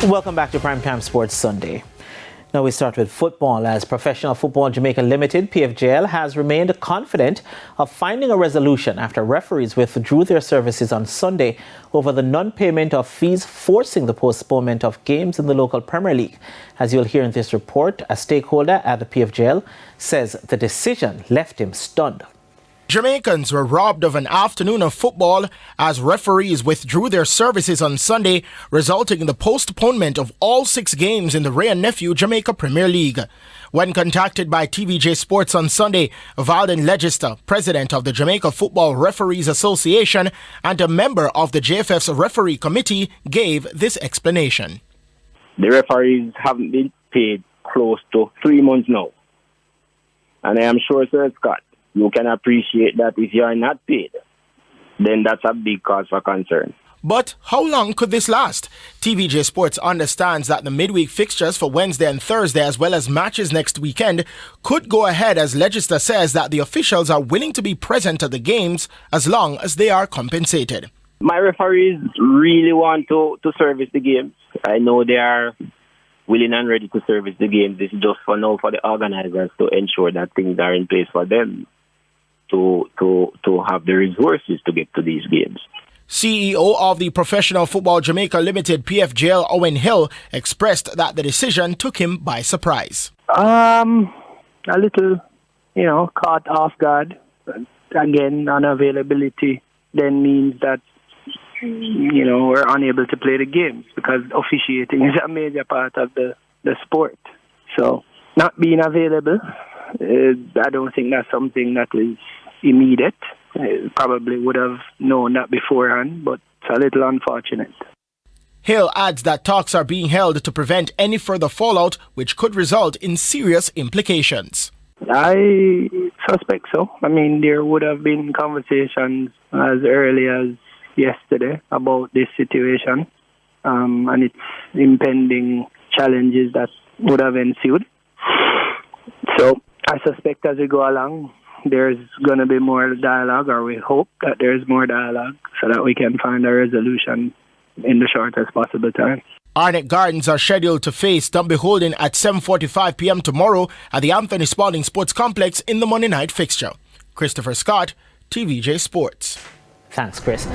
Welcome back to Primetime Sports Sunday. Now we start with football, as Professional Football Jamaica Limited, PFJL, has remained confident of finding a resolution after referees withdrew their services on Sunday over the non-payment of fees, forcing the postponement of games in the local Premier League. As you'll hear in this report, a stakeholder at the PFJL says the decision left him stunned. Jamaicans were robbed of an afternoon of football as referees withdrew their services on Sunday, resulting in the postponement of all 6 games in the Ray and Nephew Jamaica Premier League. When contacted by TVJ Sports on Sunday, Valden Legister, president of the Jamaica Football Referees Association and a member of the JFF's referee committee, gave this explanation. The referees haven't been paid close to 3 months now. And I am sure, Sir Scott, you can appreciate that if you are not paid, then that's a big cause for concern. But how long could this last? TVJ Sports understands that the midweek fixtures for Wednesday and Thursday, as well as matches next weekend, could go ahead, as Legister says that the officials are willing to be present at the games as long as they are compensated. My referees really want to service the games. I know they are willing and ready to service the games. This is just for now for the organizers to ensure that things are in place for them to have the resources to get to these games. CEO of the Professional Football Jamaica Limited, PFJL, Owen Hill, expressed that the decision took him by surprise. A little, caught off guard. Again, unavailability then means that, we're unable to play the games because officiating is a major part of the sport. So not being available, I don't think that's something that is immediate. Probably would have known that beforehand, but it's a little unfortunate. Hill adds that talks are being held to prevent any further fallout, which could result in serious implications. I suspect so. There would have been conversations as early as yesterday about this situation and its impending challenges that would have ensued. So I suspect as we go along, there's going to be more dialogue, or we hope that there's more dialogue so that we can find a resolution in the shortest possible time. Arnett Gardens are scheduled to face Dunbeholden at 7:45 p.m. tomorrow at the Anthony Spalding Sports Complex in the Monday night fixture. Christopher Scott, TVJ Sports. Thanks, Chris.